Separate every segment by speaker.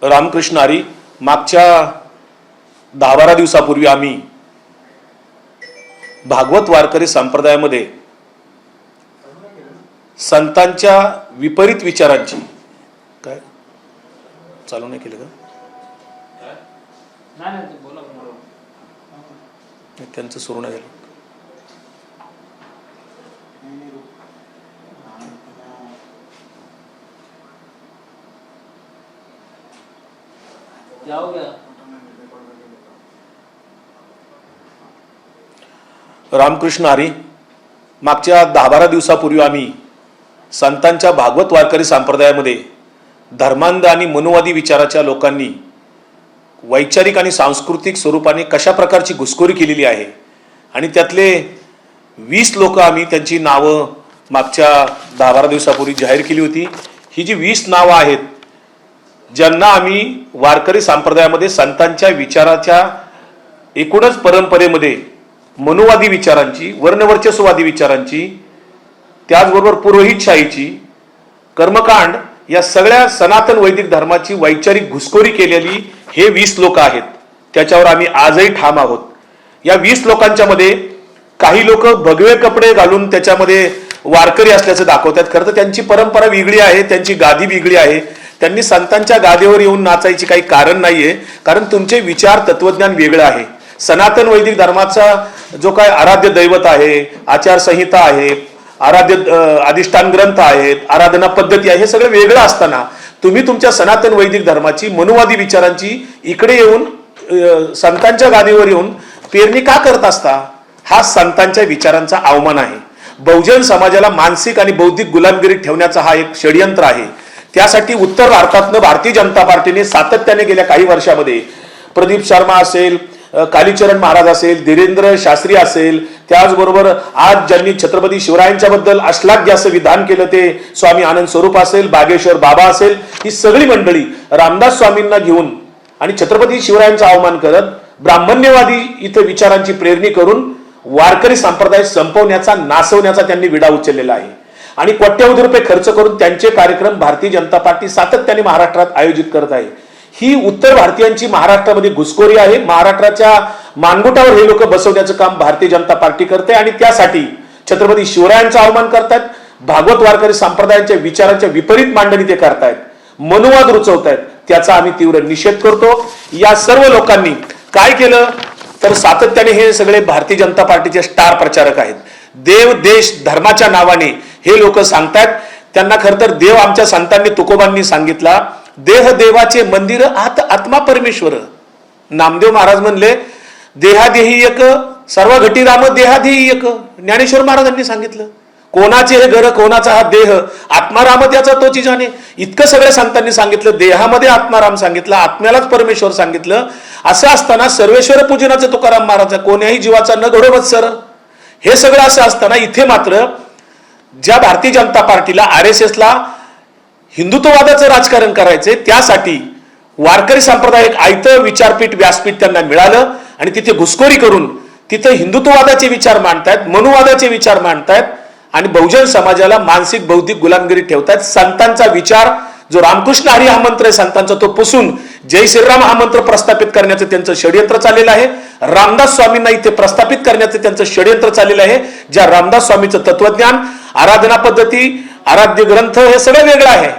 Speaker 1: रामकृष्ण हरी, मागच्या 10-12 दिवसापूर्वी आम्ही भागवत वारकरी संप्रदायामध्ये संतांच्या विपरीत विचारांची काय चालू नाही केलं का? त्यांचं सुरू नाही झालं. रामकृष्ण हरी, मागच्या 10-12 दिवसापूर्वी आम्ही संतांच्या भागवत वारकरी संप्रदायामध्ये धर्मांध आणि मनुवादी विचाराच्या लोकांनी वैचारिक आणि सांस्कृतिक स्वरूपाने कशा प्रकारची घुसखोरी केलेली आहे आणि त्यातले 20 लोक आम्ही त्यांची नावं मागच्या 10-12 दिवसापूर्वी जाहीर केली होती. ही जी 20 नावं आहेत ज्यांना आम्ही वारकरी संप्रदायामध्ये संतांच्या विचाराच्या एकूणच परंपरेमध्ये मनुवादी विचारांची, वर्णवर्चस्ववादी विचारांची, त्याचबरोबर पुरोहितशाहीची, कर्मकांड या सगळ्या सनातन वैदिक धर्माची वैचारिक घुसखोरी केलेली हे 20 लोक आहेत. त्याच्यावर आम्ही आजही ठाम आहोत. या 20 लोकांच्या मध्ये काही लोक भगवे कपडे घालून त्याच्यामध्ये वारकरी असल्याचं दाखवतात. खरं तर त्यांची परंपरा वेगळी आहे, त्यांची गादी वेगळी आहे. त्यांनी संतांच्या गादीवर येऊन नाचायची काही कारण नाहीये, कारण तुमचे विचार तत्वज्ञान वेगळं आहे. सनातन वैदिक धर्माचा जो काय आराध्य दैवत आहे, आचारसंहिता आहे, आराध्य अधिष्ठान ग्रंथ आहेत, आराधना पद्धती आहे, हे सगळं वेगळं असताना तुम्ही तुमच्या सनातन वैदिक धर्माची मनुवादी विचारांची इकडे येऊन संतांच्या गादीवर येऊन पेरणी का करत असता? हा संतांच्या विचारांचा अवमान आहे. बहुजन समाजाला मानसिक आणि बौद्धिक गुलामगिरीत ठेवण्याचा हा एक षडयंत्र आहे. त्यासाठी उत्तर भारतातनं भारतीय जनता पार्टीने सातत्याने गेल्या काही वर्षामध्ये प्रदीप शर्मा असेल, कालीचरण महाराज असेल, धीरेंद्र शास्त्री असेल, त्याचबरोबर आज ज्यांनी छत्रपती शिवरायांच्या बद्दल अश्लाघ्य असं विधान केलं ते स्वामी आनंद स्वरूप असेल, बागेश्वर बाबा असेल, ही सगळी मंडळी रामदास स्वामींना घेऊन आणि छत्रपती शिवरायांचा अवमान करत ब्राह्मण्यवादी इथे विचारांची प्रेरणी करून वारकरी संप्रदाय संपवण्याचा, नासवण्याचा त्यांनी विडा उचललेला आहे. आणि कोट्यवधी रुपये खर्च करून त्यांचे कार्यक्रम भारतीय जनता पार्टी सातत्याने महाराष्ट्रात आयोजित करत आहे. ही उत्तर भारतीयांची महाराष्ट्रामध्ये घुसखोरी आहे. महाराष्ट्राच्या मानगुटावर हे लोक बसवण्याचं काम भारतीय जनता पार्टी करते आणि त्यासाठी छत्रपती शिवरायांचा अवमान करतात, भागवत वारकरी संप्रदायाच्या विचारांच्या विपरीत मांडणी ते करतायत, मनुवाद रुचवतायत. त्याचा आम्ही तीव्र निषेध करतो. या सर्व लोकांनी काय केलं तर सातत्याने हे सगळे भारतीय जनता पार्टीचे स्टार प्रचारक आहेत. देव देश धर्माच्या नावाने हे लोक सांगतात. त्यांना खरं तर देव आमच्या संतांनी तुकोबांनी सांगितला, देह देवाचे मंदिर आत आत्मा परमेश्वर. नामदेव महाराज म्हणले देहादेही एक, सर्व घटी राम देहादेही एक. ज्ञानेश्वर महाराजांनी सांगितलं कोणाचे हे घर, कोणाचा हा देह, आत्माराम त्याचा तोची जाणे. इतकं सगळ्या संतांनी सांगितलं. देहामध्ये आत्माराम सांगितलं, आत्म्यालाच परमेश्वर सांगितलं. असं असताना सर्वेश्वर पूजनाचं तुकाराम महाराज, कोण्याही जीवाचा न घडो वत्सर, हे सगळं असं असताना इथे मात्र ज्या भारतीय जनता पार्टीला, RSSला हिंदुत्ववादाचं राजकारण करायचंय त्यासाठी वारकरी संप्रदाय एक आयतं विचारपीठ, व्यासपीठ त्यांना मिळालं आणि तिथे घुसखोरी करून तिथे हिंदुत्ववादाचे विचार मांडतायत, मनुवादाचे विचार मांडतायत आणि बहुजन समाजाला मानसिक बौद्धिक गुलामगिरी ठेवतायत. संतांचा विचार जो रामकृष्ण हरी हा मंत्र आहे संतांचा, तो पुसून जय श्रीराम हा मंत्र प्रस्थापित करण्याचं त्यांचं षडयंत्र चाललेलं आहे. रामदास स्वामींना इथे प्रस्थापित करण्याचं त्यांचं षडयंत्र चाललेलं आहे. ज्या रामदास स्वामीचं तत्वज्ञान, आराधना पद्धती, आराध्य ग्रंथ हे सगळं वेगळं आहे,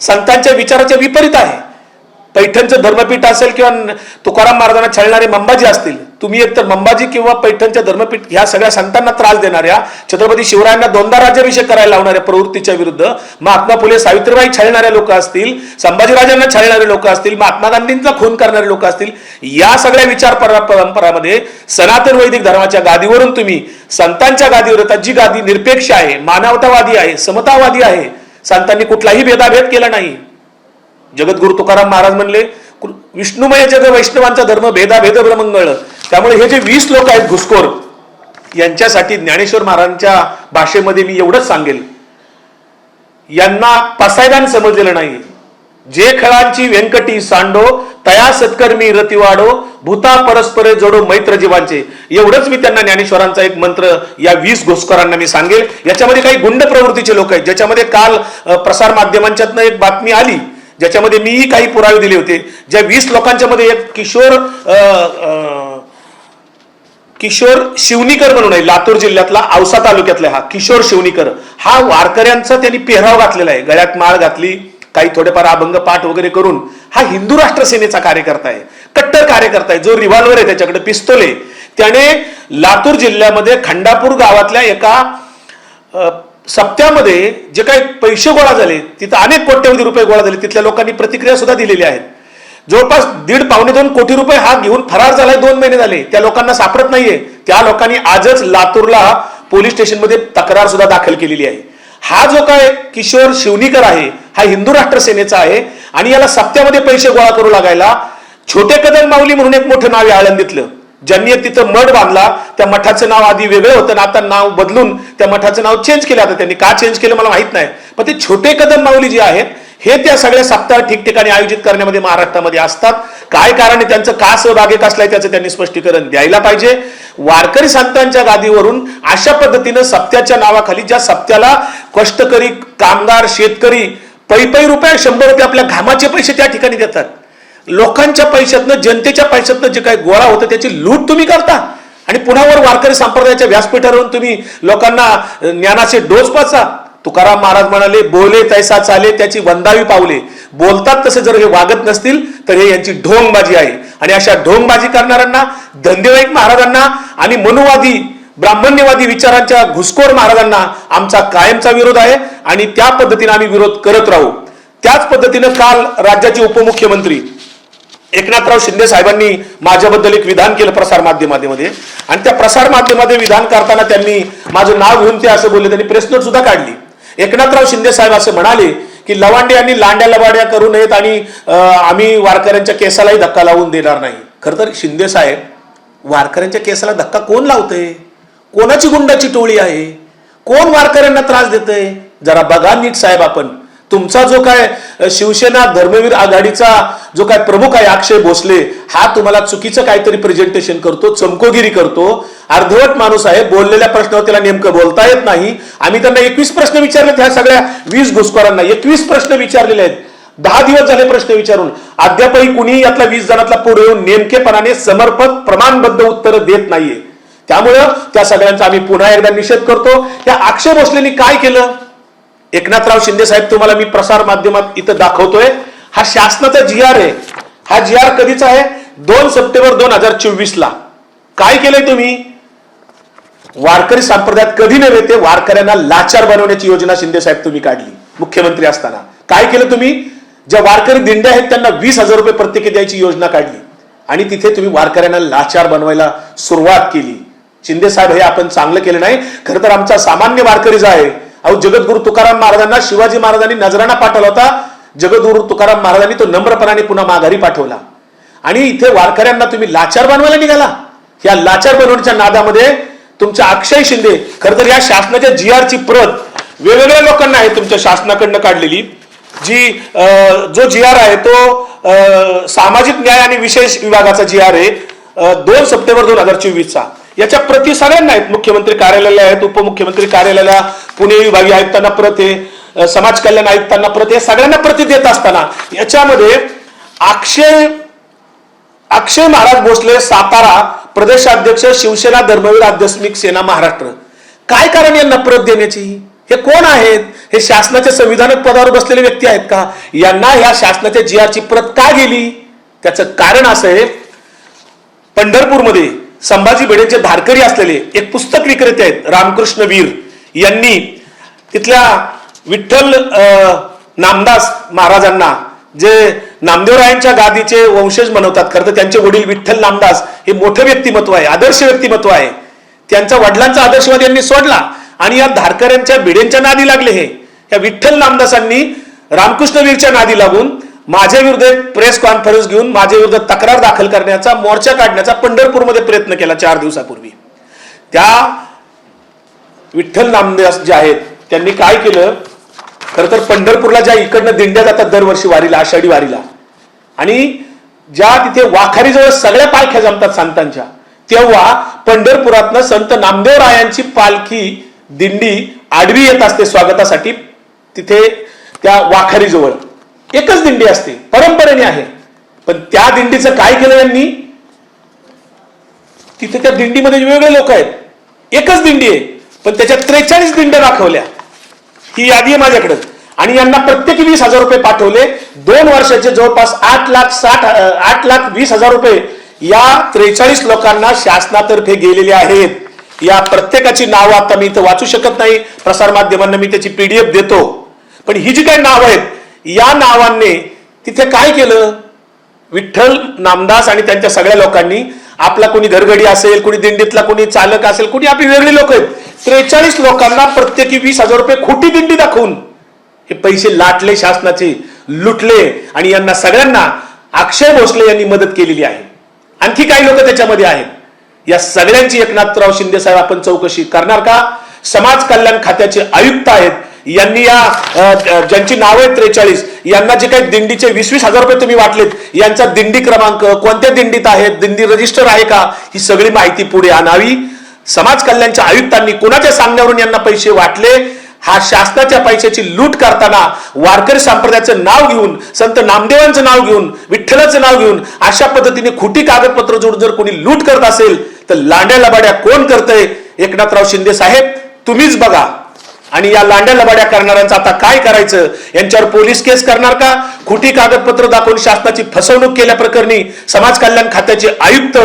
Speaker 1: संतांच्या विचाराच्या विपरीत आहे. पैठणचं धर्मपीठ असेल किंवा तुकाराम महाराजांना छळणारे मंबाजी असतील, तुम्ही एकतर मंबाजी किंवा पैठणच्या धर्मपीठ ह्या सगळ्या संतांना त्रास देणाऱ्या, छत्रपती शिवरायांना 2दा राज्याभिषेक करायला लावणाऱ्या प्रवृत्तीच्या विरुद्ध महात्मा फुले सावित्रीबाई छळणारे लोक असतील, संभाजीराजांना छळणारे लोक असतील, महात्मा गांधींचा खून करणारे लोक असतील, या सगळ्या विचार परंपरामध्ये सनातन वैदिक धर्माच्या गादीवरून तुम्ही संतांच्या गादीवर येतात, जी गादी निरपेक्ष आहे, मानवतावादी आहे, समतावादी आहे. संतांनी कुठलाही भेदाभेद केला नाही. जगद्गुरु तुकाराम महाराज म्हणले विष्णुमय जग वैष्णवांचा धर्म भेदाभेद ब्रह्मंगळ. त्यामुळे हे जे 20 लोक आहेत घुसखोर, यांच्यासाठी ज्ञानेश्वर महाराजांच्या भाषेमध्ये मी एवढंच सांगेल, यांना पसायदान समजलेलं नाही. जे खळांची व्यंकटी सांडो तया सत्कर्मी रतिवाडो भूता परस्परे जोडो मैत्र जीवांचे. एवढंच मी त्यांना ज्ञानेश्वरांचा एक मंत्र या 20 घुसखोरांना मी सांगेल. याच्यामध्ये काही गुंड प्रवृत्तीचे लोक आहेत, ज्याच्यामध्ये काल प्रसार माध्यमांच्यातनं एक बातमी आली ज्याच्यामध्ये मीही काही पुरावे दिले होते. ज्या 20 लोकांच्या मध्ये एक किशोर शिवनीकर म्हणून आहे, लातूर जिल्ह्यातला औसा तालुक्यातला हा किशोर शिवनीकर, हा वारकऱ्यांचा त्यांनी पेहराव घातलेला आहे, गळ्यात माळ घातली, काही थोडेफार अभंग पाठ वगैरे करून हा हिंदू राष्ट्र सेनेचा कार्यकर्ता आहे, कट्टर कार्यकर्ता आहे. जो रिव्हॉल्वर आहे त्याच्याकडे, पिस्तूल आहे, त्याने लातूर जिल्ह्यामध्ये खंडापूर गावातल्या एका सप्त्यामध्ये जे काही पैसे गोळा झाले, तिथं अनेक कोट्यवधी रुपये गोळा झाले, तिथल्या लोकांनी प्रतिक्रिया सुद्धा दिलेली आहेत. जवळपास 1.5-2 कोटी रुपये हा घेऊन फरार झालाय, 2 महिने झाले, त्या लोकांना सापडत नाहीये. त्या लोकांनी आजच लातूरला पोलीस स्टेशनमध्ये तक्रार सुद्धा दाखल केलेली आहे. हा जो काय किशोर शिवनीकर आहे हा हिंदू राष्ट्र सेनेचा आहे आणि याला सप्त्यामध्ये पैसे गोळा करू लागायला छोटे कदम माऊली म्हणून एक मोठं नाव आहे आळंदीतलं, ज्यांनी तिथं मठ बांधला. त्या मठाचं नाव आधी वेगळं होतं ना, आता नाव बदलून त्या मठाचं नाव चेंज केलं. आता त्यांनी का चेंज केलं मला माहित नाही, पण ते छोटे कदम माऊली जे आहेत हे त्या सगळ्या सप्ताह ठिकठिकाणी आयोजित करण्यामध्ये महाराष्ट्रामध्ये असतात. काय कारण आहे त्यांचं, का सहभागी कसलाय त्याचं त्यांनी स्पष्टीकरण द्यायला पाहिजे. वारकरी संतांच्या गादीवरून अशा पद्धतीनं सप्त्याच्या नावाखाली, ज्या सप्त्याला कष्टकरी कामगार शेतकरी पै रुपये 100 रुपये आपल्या घामाचे पैसे त्या ठिकाणी देतात, लोकांच्या पैशातनं जनतेच्या पैशातनं जे काही गोळा होतं त्याची लूट तुम्ही करता आणि पुन्हा वर वारकरी संप्रदायाच्या व्यासपीठावरून तुम्ही लोकांना ज्ञानाचे डोस पाचा. तुकाराम महाराज म्हणाले, बोले तैसा चाले त्याची वंदावी पावले. बोलतात तसे जर हे वागत नसतील तर हे यांची ढोंगबाजी आहे. आणि अशा ढोंगबाजी करणाऱ्यांना, धंदेवाईक महाराजांना आणि मनुवादी ब्राह्मण्यवादी विचारांच्या घुसखोर महाराजांना आमचा कायमचा विरोध आहे आणि त्या पद्धतीने आम्ही विरोध करत राहू. त्याच पद्धतीनं काल राज्याचे उपमुख्यमंत्री एकनाथराव शिंदे साहेबांनी माझ्याबद्दल एक विधान केलं प्रसार माध्यमामध्ये आणि त्या प्रसार माध्यमामध्ये विधान करताना त्यांनी माझं नाव घेऊन ते असं बोलले, त्यांनी प्रेस नोट सुद्धा काढली. एकनाथराव शिंदे साहेब असं म्हणाले की लवांडे यांनी लांड्या लबाड्या करू नयेत आणि आम्ही वारकऱ्यांच्या केसालाही धक्का लावून देणार नाही. खरं तर शिंदे साहेब, वारकऱ्यांच्या केसाला धक्का कोण लावतंय? कोणाची गुंडाची टोळी आहे? कोण वारकऱ्यांना त्रास देतंय? जरा बघा नीट साहेब. आपण तुमचा जो काय शिवसेना धर्मवीर आघाडीचा जो काय प्रमुख आहे अक्षय भोसले, हा तुम्हाला चुकीचं काहीतरी प्रेझेंटेशन करतो, चमकोगिरी करतो, अर्धवट माणूस आहे, बोललेल्या प्रश्नावर त्याला नेमकं बोलता येत नाही. आम्ही त्यांना 21 प्रश्न विचारले, ह्या सगळ्या 20 घुसखोरांना 21 प्रश्न विचारलेले आहेत. 10 दिवस झाले प्रश्न विचारून, अद्यापही कुणी यातला 20 जणातला पुढे येऊन नेमकेपणाने समर्पक प्रमाणबद्ध उत्तर देत नाहीये. त्यामुळं त्या सगळ्यांचा आम्ही पुन्हा एकदा निषेध करतो. त्या अक्षय भोसलेंनी काय केलं? एकनाथराव शिंदे साहेब, तुम्हाला मी प्रसार माध्यमात इथं दाखवतोय, हा शासनाचा GR आहे. हा GR कधीचा आहे? 2 सप्टेंबर 2024 ला. काय केलंय तुम्ही? वारकरी संप्रदायात कधी नव्हे ते वारकऱ्यांना लाचार बनवण्याची योजना शिंदे साहेब तुम्ही काढली मुख्यमंत्री असताना. काय केलं तुम्ही? ज्या वारकरी दिंड्या आहेत त्यांना 20,000 रुपये प्रत्येकी द्यायची योजना काढली आणि तिथे तुम्ही वारकऱ्यांना लाचार बनवायला सुरुवात केली. शिंदे साहेब, हे आपण चांगलं केलं नाही. खरं तर आमचा सामान्य वारकरी जो आहे, अहो जगद्गुरु तुकाराम महाराजांना शिवाजी महाराजांनी नजराणा पाठवला होता. जगद्गुरु तुकाराम महाराजांनी तो नम्रपणाने पुन्हा माघारी पाठवला आणि इथे वारकऱ्यांना तुम्ही लाचार बनवायला निघाला. या लाचार बनवण्याच्या नादामध्ये तुमच्या अक्षय शिंदे, खरं तर या शासनाच्या GR ची प्रत वेगवेगळ्या लोकांना आहे तुमच्या शासनाकडनं काढलेली. जो GR आहे तो सामाजिक न्याय आणि विशेष विभागाचा GR आहे 2 सप्टेंबर 2024 चा. याच्या प्रति सगळ्यांना आहेत, मुख्यमंत्री कार्यालयाला आहेत, उपमुख्यमंत्री कार्यालयाला, पुणे विभागीय आयुक्तांना प्रत आहे, समाज कल्याण आयुक्तांना प्रत आहे, सगळ्यांना प्रति देत असताना याच्यामध्ये अक्षय महाराज भोसले, सातारा प्रदेशाध्यक्ष, शिवसेना धर्मवीर आध्यात्मिक सेना महाराष्ट्र, काय कारण यांना प्रत देण्याची? हे कोण आहेत? हे शासनाच्या संविधानिक पदावर बसलेले व्यक्ती आहेत का? यांना या शासनाच्या GR ची प्रत का गेली? त्याचं कारण असं आहे, पंढरपूरमध्ये संभाजी भिडेंचे धारकरी असलेले एक पुस्तक विक्रेते आहेत रामकृष्ण वीर, यांनी तिथल्या विठ्ठल नामदास महाराजांना, जे नामदेवरायांच्या गादीचे वंशज म्हणवतात, खरं तर त्यांचे वडील विठ्ठल नामदास हे मोठं व्यक्तिमत्व आहे, आदर्श व्यक्तिमत्व आहे. त्यांचा वडिलांचा आदर्शवाद यांनी सोडला आणि या धारकऱ्यांच्या भिडेंच्या नादी लागले. हे या विठ्ठल नामदासांनी रामकृष्ण वीरच्या नादी लागून माझ्या विरुद्ध प्रेस कॉन्फरन्स घेऊन माझ्या विरुद्ध तक्रार दाखल करण्याचा, मोर्चा काढण्याचा पंढरपूरमध्ये प्रयत्न केला 4 दिवसापूर्वी. त्या विठ्ठल नामदास जे आहेत त्यांनी काय केलं? खरं तर पंढरपूरला ज्या इकडनं दिंड्या जातात दरवर्षी वारीला, आषाढी वारीला, आणि ज्या तिथे वाखारीजवळ सगळ्या पालख्या जमतात संतांच्या, तेव्हा पंढरपुरातनं संत नामदेवरायांची पालखी दिंडी आडवी येत असते स्वागतासाठी तिथे त्या वाखारीजवळ. एकच दिंडी असते, परंपरेने आहे. पण त्या दिंडीचं काय केलं यांनी? तिथे त्या दिंडीमध्ये वेगवेगळे लोक आहेत, एकच दिंडी आहे पण त्याच्यात 43 दिंड्या दाखवल्या. ही यादी आहे माझ्याकडे. आणि यांना प्रत्येकी 20,000 रुपये पाठवले. 2 वर्षाचे जवळपास 8,20,000 रुपये या 43 लोकांना शासनातर्फे गेलेले आहेत. या प्रत्येकाची नावं आता मी इथं वाचू शकत नाही, प्रसार माध्यमांना मी त्याची PDF देतो. पण ही जी काही नावं आहेत, या नावांनी तिथे काय केलं? विठ्ठल नामदास आणि त्यांच्या सगळ्या लोकांनी आपला कोणी घरगडी असेल, कोणी दिंडीतला कोणी चालक असेल, कोणी आपली वेगळी लोक आहेत, 43 लोकांना प्रत्येकी 20,000 रुपये खोटी दिंडी दाखवून हे पैसे लाटले, शासनाचे लुटले. आणि यांना सगळ्यांना अक्षय भोसले यांनी मदत केलेली आहे. आणखी काही लोक त्याच्यामध्ये आहेत. या सगळ्यांची एकनाथराव शिंदे साहेब आपण चौकशी करणार का? समाज कल्याण खात्याचे आयुक्त आहेत, यांनी या ज्यांची नाव आहेत 43, यांना जे काही दिंडीचे 20,000 रुपये तुम्ही वाटलेत, यांचा दिंडी क्रमांक, कोणत्या दिंडीत आहेत, दिंडी रजिस्टर आहे का, ही सगळी माहिती पुढे आणावी. समाज कल्याणच्या आयुक्तांनी कोणाच्या सांगण्यावरून यांना पैसे वाटले? हा शासनाच्या पैशाची लूट करताना वारकरी संप्रदायाचं नाव घेऊन, संत नामदेवांचं नाव घेऊन, विठ्ठलाचं नाव घेऊन अशा पद्धतीने खोटी कागदपत्र जोडून जर कोणी लूट करत असेल तर लांड्या लबाड्या कोण करतंय? एकनाथराव शिंदे साहेब तुम्हीच बघा. आणि या लांड्या लबाड्या करणाऱ्यांचं आता काय करायचं? यांच्यावर पोलीस केस करणार का? खोटी कागदपत्र दाखवून शासनाची फसवणूक केल्या प्रकरणी समाज कल्याण खात्याचे आयुक्त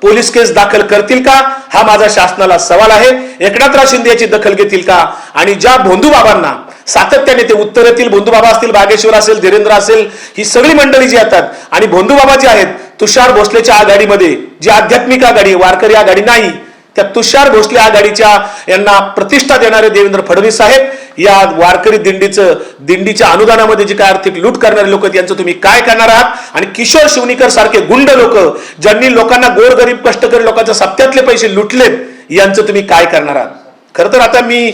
Speaker 1: पोलीस केस दाखल करतील का? हा माझा शासनाला सवाल आहे. एकनाथराव शिंदे याची दखल घेतील का? आणि ज्या भोंदू बाबांना सातत्याने, ते उत्तरेतील भोंदू बाबा असतील, बागेश्वर असेल, धीरेंद्र असेल, ही सगळी मंडळी जी येतात आणि भोंदू बाबा जे आहेत, तुषार भोसलेच्या आघाडीमध्ये जी आध्यात्मिक आघाडी, वारकरी आघाडी नाही, त्या तुषार भोसले आघाडीच्या यांना प्रतिष्ठा देणारे देवेंद्र फडणवीस साहेब या वारकरी दिंडीच्या अनुदानामध्ये जे काय आर्थिक लूट करणारे लोक आहेत, यांचं तुम्ही काय करणार आहात? आणि किशोर शिवणीकर सारखे गुंड लोक, ज्यांनी लोकांना गोरगरीब कष्टकरी लोकांच्या सप्त्यातले पैसे लुटलेत, यांचं तुम्ही काय करणार आहात? खरं तर आता मी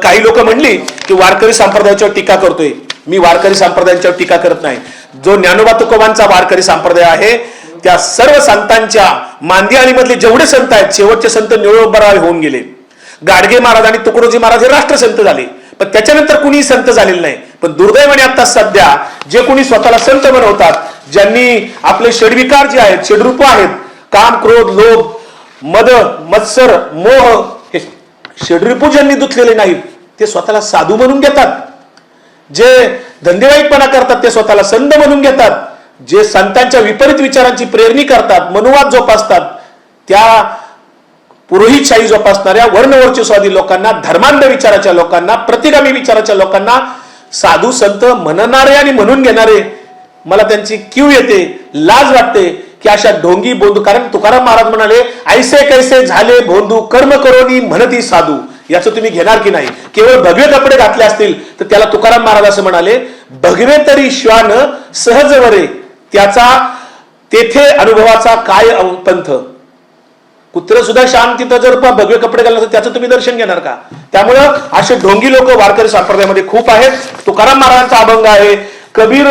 Speaker 1: काही लोक म्हणली की वारकरी संप्रदायाच्यावर टीका करतोय. मी वारकरी संप्रदायांच्यावर टीका करत नाही. जो ज्ञानोबा तुकोबांचा वारकरी संप्रदाय आहे, त्या सर्व संतांच्या मांदियाळी मधले जेवढे संत आहेत, शेवटचे संत निळोबाराव होऊन गेले. गाडगे महाराज आणि तुकडोजी महाराज हे राष्ट्रसंत झाले, पण त्याच्यानंतर कुणी संत झालेले नाही. पण दुर्दैवाने आता सध्या जे कोणी स्वतःला संत बनवतात, ज्यांनी आपले षडविकार जे आहेत, षडरूप आहेत, काम, क्रोध, लोभ, मद, मत्सर, मोह, हे षडरूप ज्यांनी धुतलेले नाहीत, ते स्वतःला साधू म्हणून घेतात. जे धंदेवाईकपणा करतात ते स्वतःला संत म्हणून घेतात. जे संतांच्या विपरीत विचारांची प्रेरणी करतात, मनुवाद जोपासतात, त्या पुरोहितशाही जोपासणाऱ्या वर्णवर्चस्वादी लोकांना, धर्मांध विचाराच्या लोकांना, प्रतिगामी विचाराच्या लोकांना साधू संत म्हणणारे आणि म्हणून घेणारे, मला त्यांची कीव येते, लाज वाटते की अशा ढोंगी बोंधू. कारण तुकाराम महाराज म्हणाले, ऐसे कैसे झाले भोंदू, कर्म करोनी म्हणती साधू. याचं तुम्ही घेणार की नाही? केवळ भगवे कपडे घातले असतील तर त्याला तुकाराम महाराज असं म्हणाले, भगवे तरी श्वान सहज वरे, त्याचा तेथे अनुभवाचा काय पंथ. कुत्र सुद्धा शांत तिथं जर भगवे कपडे घालले तर त्याचं तुम्ही दर्शन घेणार का? त्यामुळं असे ढोंगी लोक वारकरी संप्रदायामध्ये खूप आहेत. तुकाराम महाराजांचा अभंग आहे, कबीर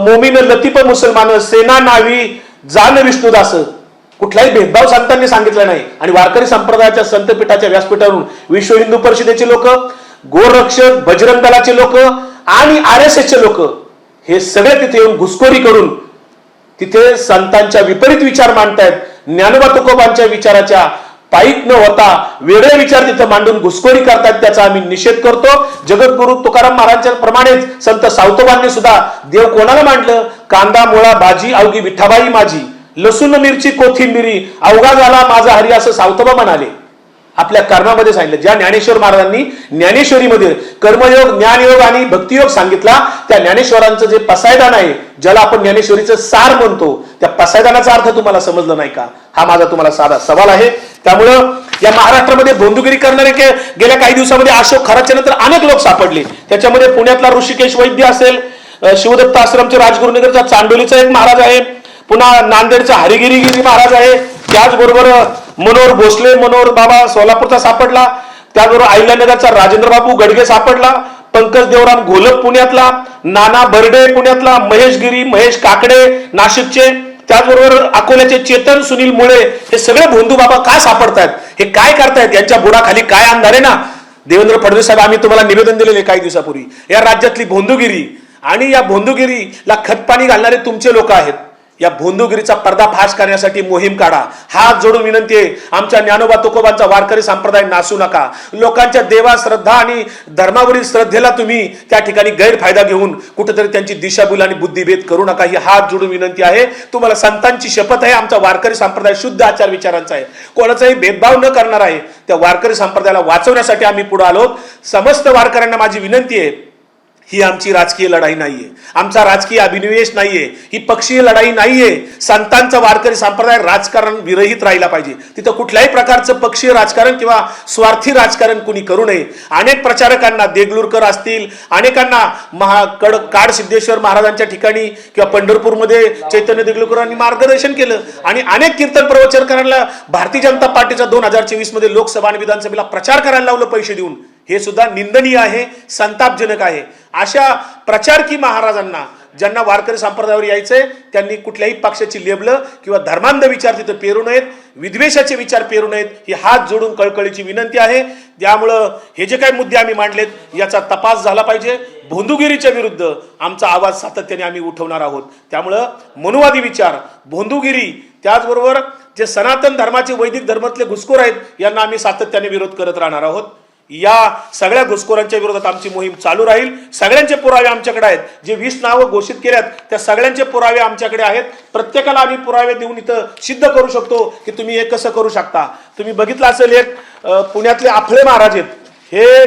Speaker 1: मोमीन लतीफ मुसलमान, सेना नावी जान विष्णुदास. कुठलाही भेदभाव संतांनी सांगितला नाही. आणि वारकरी संप्रदायाच्या संतपीठाच्या व्यासपीठावरून विश्व हिंदू परिषदेचे लोक, गोरक्षक, बजरंग दलाचे लोक आणि RSSचे लोक हे सगळे तिथे येऊन घुसखोरी करून तिथे संतांच्या विपरीत विचार मांडतायत. ज्ञानोबा तुकोबांच्या विचाराच्या पायीत न होता वेगळे विचार तिथे मांडून घुसखोरी करतात. त्याचा आम्ही निषेध करतो. जगद्गुरु तुकाराम महाराजांच्या प्रमाणेच संत सावतोबांनी सुद्धा देव कोणाला मांडलं? कांदा मुळा भाजी अवघी विठाबाई माझी, लसूण मिरची कोथिंबिरी अवघा झाला माझा हरी, असं सावतोबा म्हणाले. आपल्या कर्मामध्ये सांगितलं. ज्या ज्ञानेश्वर महाराजांनी ज्ञानेश्वरीमध्ये कर्मयोग, ज्ञानयोग आणि भक्तियोग सांगितला, त्या ज्ञानेश्वरांचं जे पसायदान आहे, ज्याला आपण ज्ञानेश्वरीचं सार म्हणतो, त्या पसायदानाचा अर्थ तुम्हाला समजला नाही का? हा माझा तुम्हाला साधा सवाल आहे. त्यामुळं या महाराष्ट्रामध्ये भोंदुगिरी करणारे गेल्या काही दिवसामध्ये अशोक खराच्या नंतर अनेक लोक सापडले. त्याच्यामध्ये पुण्यातला ऋषिकेश वैद्य असेल, शिवदत्त आश्रमचे राजगुरुनगरचा चांडोलीचा एक महाराज आहे, पुन्हा नांदेडचा हरिगिरी महाराज आहे, त्याचबरोबर मनोहर भोसले, मनोहर बाबा सोलापूरचा सापडला, त्याचबरोबर अहिल्यानगरचा राजेंद्र बाबू गडगे सापडला, पंकज देवराम घोलप पुण्यातला, नाना बर्डे पुण्यातला, महेश गिरी, महेश काकडे नाशिकचे, त्याचबरोबर अकोल्याचे चेतन सुनील मुळे, हे सगळे भोंदू बाबा काय सापडतायत? हे काय करतायत? यांच्या बुडाखाली काय अंधार आहे ना? देवेंद्र फडणवीस साहेब, आम्ही तुम्हाला निवेदन दिलेले काही दिवसापूर्वी, या राज्यातली भोंदूगिरी आणि या भोंदूगिरीला खतपाणी घालणारे तुमचे लोक आहेत. या भोंदूगिरीचा पर्दाफाश करण्यासाठी मोहीम काढा. हात जोडून विनंती आहे, आमच्या ज्ञानोबा तुकोबांचा वारकरी संप्रदाय नासू नका. लोकांच्या देवा श्रद्धा आणि धर्मावरील श्रद्धेला तुम्ही त्या ठिकाणी गैरफायदा घेऊन कुठेतरी त्यांची दिशाभूल आणि बुद्धिभेद करू नका. ही हात जोडून विनंती आहे. तुम्हाला संतांची शपथ आहे, आमचा वारकरी संप्रदाय शुद्ध आचार विचारांचा आहे, कोणाचाही भेदभाव न करणार आहे. त्या वारकरी संप्रदायाला वाचवण्यासाठी आम्ही पुढे आलो. समस्त वारकऱ्यांना माझी विनंती आहे, ही आमची राजकीय लढाई नाहीये, आमचा राजकीय अभिनिवेश नाहीये, ही पक्षीय लढाई नाहीये. संतांचा वारकरी संप्रदाय राजकारण विरहित राहिला पाहिजे. तिथं कुठल्याही प्रकारचं पक्षीय राजकारण किंवा स्वार्थी राजकारण कुणी करू नये. अनेक प्रचारकांना, देगलूरकर असतील, अनेकांना काड सिद्धेश्वर महाराजांच्या ठिकाणी किंवा पंढरपूरमध्ये चैतन्य देगलूरकरांनी मार्गदर्शन केलं आणि अनेक कीर्तन प्रवचनकारांना भारतीय जनता पार्टीचा 2024 मध्ये लोकसभा आणि विधानसभेला प्रचार करायला लावलं पैसे देऊन. हे सुद्धा निंदनीय आहे, संतापजनक आहे. अशा प्रचारकी महाराजांना, ज्यांना वारकरी संप्रदायावर यायचंय, त्यांनी कुठल्याही पक्षाची लेबलं किंवा धर्मांध विचार तिथे पेरू नयेत, विद्वेषाचे विचार पेरू नयेत. ही हात जोडून कळकळीची विनंती आहे. त्यामुळं हे जे काही मुद्दे आम्ही मांडलेत याचा तपास झाला पाहिजे. भोंदूगिरीच्या विरुद्ध आमचा आवाज सातत्याने आम्ही उठवणार आहोत. त्यामुळं मनुवादी विचार, भोंदूगिरी, त्याचबरोबर जे सनातन धर्माचे, वैदिक धर्मातले घुसखोर आहेत, यांना आम्ही सातत्याने विरोध करत राहणार आहोत. या सगळ्या घुसखोरांच्या विरोधात आमची मोहीम चालू राहील. सगळ्यांचे पुरावे आमच्याकडे आहेत. जे 20 नावं घोषित केल्यात त्या सगळ्यांचे पुरावे आमच्याकडे आहेत. प्रत्येकाला आम्ही पुरावे देऊन इथं सिद्ध करू शकतो की तुम्ही हे कसं करू शकता. तुम्ही बघितलं असेल, एक पुण्यातले आफळे महाराज आहेत, हे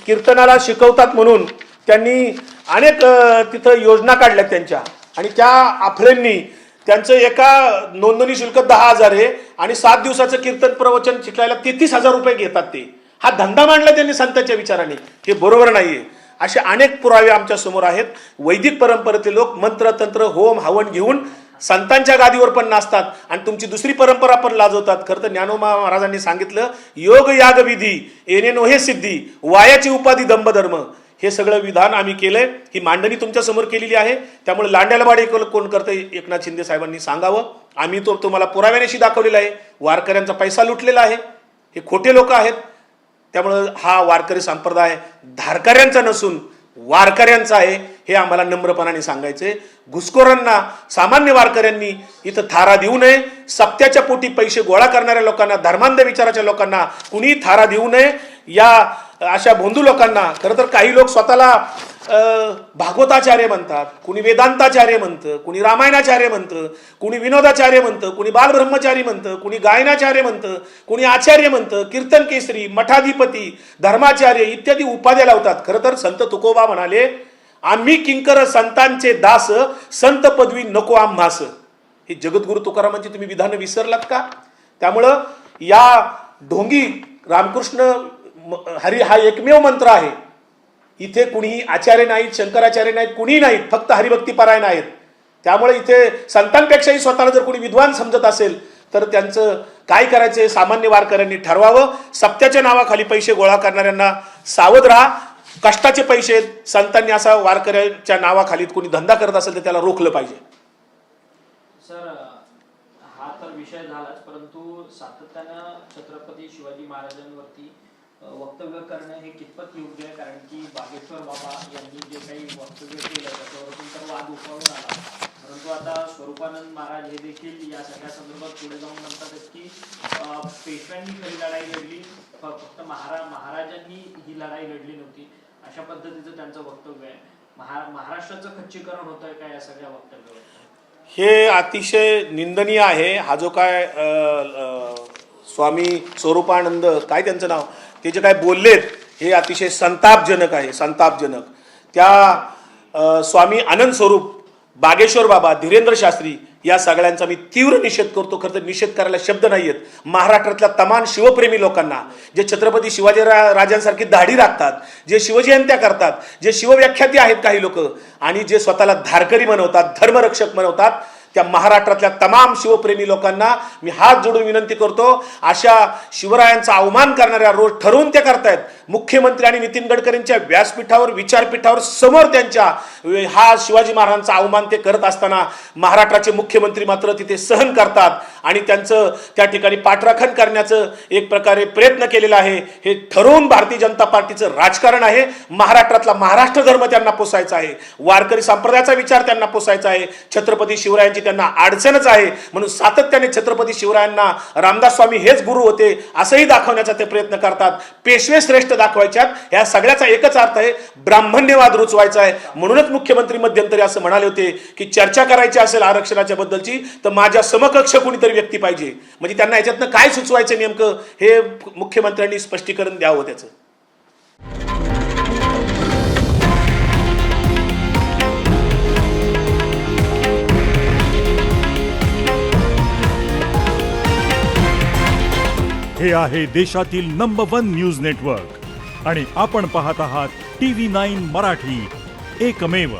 Speaker 1: कीर्तनाला शिकवतात म्हणून त्यांनी अनेक तिथं योजना काढल्यात त्यांच्या, आणि त्या आफळेंनी त्यांचं एका नोंदणी शुल्क 10,000 आहे आणि 7 दिवसाचं कीर्तन प्रवचन शिकायला 33,000 रुपये घेतात. ते हा धंदा मांडला त्यांनी संतांच्या विचाराने. हे बरोबर नाहीये. असे अनेक पुरावे आमच्या समोर आहेत. वैदिक परंपरेतले लोक मंत्र तंत्र होम हवन घेऊन संतांच्या गादीवर पण नाचतात आणि तुमची दुसरी परंपरा पण लाजवतात. खरं तर ज्ञानोबा महाराजांनी सांगितलं, योग याग विधी येणे नोहे सिद्धी, वायाची उपाधी दंभधर्म. हे सगळं विधान आम्ही केलंय. ही मांडणी तुमच्या समोर केलेली आहे. त्यामुळे लांड्याला बाडे कोण करतंय, एकनाथ शिंदे साहेबांनी सांगावं. आम्ही तो तुम्हाला पुराव्यानेशी दाखवलेला आहे. वारकऱ्यांचा पैसा लुटलेला आहे. हे खोटे लोक आहेत. त्यामुळे हा वारकरी संप्रदाय धारकऱ्यांचा नसून वारकऱ्यांचा आहे, हे आम्हाला नम्रपणाने सांगायचे. घुसखोरांना, सामान्य वारकऱ्यांनी इथं थारा देऊ नये. सप्त्याच्या पोटी पैसे गोळा करणाऱ्या लोकांना, धर्मांध विचाराच्या लोकांना कुणी थारा देऊ नये. या अशा भोंदू लोकांना, खरं तर काही लोक स्वतःला भागवताचार्य म्हणतात, कुणी वेदांताचार्य म्हणतं, कुणी रामायणाचार्य म्हणतं, कुणी विनोदाचार्य म्हणतं, कुणी बालब्रह्मचारी म्हणतं, कुणी गायनाचार्य म्हणतं, कुणी आचार्य म्हणतं, कीर्तन केसरी, मठाधिपती, धर्माचार्य इत्यादी उपाध्या लावतात. खरं तर संत तुकोबा म्हणाले, आम्ही किंकर संतांचे दास, संत पदवी नको आम्हास. हे जगद्गुरु तुकारामांची तुम्ही विधान विसरलात का? त्यामुळं या ढोंगी रामकृष्ण हरी हा एकमेव मंत्र आहे. इथे कुणीही आचार्य नाहीत, शंकराचार्य नाहीत, कुणीही नाहीत, फक्त हरिभक्तीपरायण आहेत. त्यामुळे इथे संतांपेक्षाही स्वतःला जर कोणी विद्वान समजत असेल तर त्यांचं काय करायचं सामान्य वारकऱ्यांनी ठरवावं. सप्त्याच्या नावाखाली पैसे गोळा करणाऱ्यांना सावध राहा. कष्टाचे पैसे आहेत. संतांनी असा वारकऱ्यांच्या नावाखाली कोणी धंदा करत असेल तर त्याला रोखलं पाहिजे.
Speaker 2: सर, हा तर विषय झालाच, परंतु सातत्यानं छत्रपती शिवाजी महाराजांवरती वक्तव्य करणं हे कितपत योग्य आहे? कारण की बागेश्वर बाबा यांनी जे काही वक्तव्य केलं त्याच्यावरून तर वाद उफाळून आला. परंतु आता स्वरूपानंद महाराज हे देखील या सगळ्या संदर्भात पुढे जाऊन म्हणतात की पेशव्यांनी खरी लढाई लढली, फक्त महाराजांनी ही लढाई लढली नव्हती. अशा पद्धतीचं त्यांचं वक्तव्य आहे. महाराष्ट्राचं खच्चीकरण होतंय का या सगळ्या वक्तव्यावर?
Speaker 1: हे अतिशय निंदनीय आहे. हा जो काय स्वामी स्वरूपानंद, काय त्यांचं नाव, ते जे काय बोललेत हे अतिशय संतापजनक आहे. संतापजनक. त्या स्वामी आनंद स्वरूप, बागेश्वर बाबा, धीरेंद्र शास्त्री या सगळ्यांचा मी तीव्र निषेध करतो. खरं तर निषेध करायला शब्द नाहीयेत. महाराष्ट्रातल्या तमाम शिवप्रेमी लोकांना, जे छत्रपती शिवाजी राजांसारखी दाढी राखतात, जे शिवजयंत्या करतात, जे शिवव्याख्याती आहेत काही लोक, आणि जे स्वतःला धारकरी म्हणवतात, धर्मरक्षक म्हणवतात, त्या महाराष्ट्रातल्या तमाम शिवप्रेमी लोकांना मी हात जोडून विनंती करतो, अशा शिवरायांचा अवमान करणाऱ्या रोज ठरवून ते करतायत. मुख्यमंत्री आणि नितीन गडकरींच्या व्यासपीठावर, विचारपीठावर समोर त्यांच्या हा शिवाजी महाराजांचा अवमान ते करत असताना महाराष्ट्राचे मुख्यमंत्री मात्र तिथे सहन करतात आणि त्यांचं त्या ठिकाणी पाठराखण करण्याचं एक प्रकारे प्रयत्न केलेला आहे. हे ठरवून भारतीय जनता पार्टीचं राजकारण आहे. महाराष्ट्रातला महाराष्ट्र धर्म त्यांना पोसायचा आहे, वारकरी संप्रदायाचा विचार त्यांना पोसायचा आहे, छत्रपती शिवरायांची त्यांना अडचणच आहे म्हणून सातत्याने छत्रपती शिवरायांना रामदास स्वामी हेच गुरु होते असंही दाखवण्याचा ते प्रयत्न करतात. पेशवे श्रेष्ठ दाखवायच्यात. ह्या सगळ्याचा एकच अर्थ आहे, ब्राह्मण्यवाद रुचवायचा आहे. म्हणूनच मुख्यमंत्री मध्यंतरी असं म्हणाले होते की चर्चा करायची असेल आरक्षणाच्या बद्दलची तर माझ्या समकक्ष कोणीतरी व्यक्ती पाहिजे. म्हणजे त्यांना याच्यातनं काय सुचवायचं नेमकं हे मुख्यमंत्र्यांनी स्पष्टीकरण द्यावं त्याचं.
Speaker 3: हे आहे देशातील नंबर 1 न्यूज नेटवर्क आणि आपण पाहत आहात TV9 मराठी, एकमेव.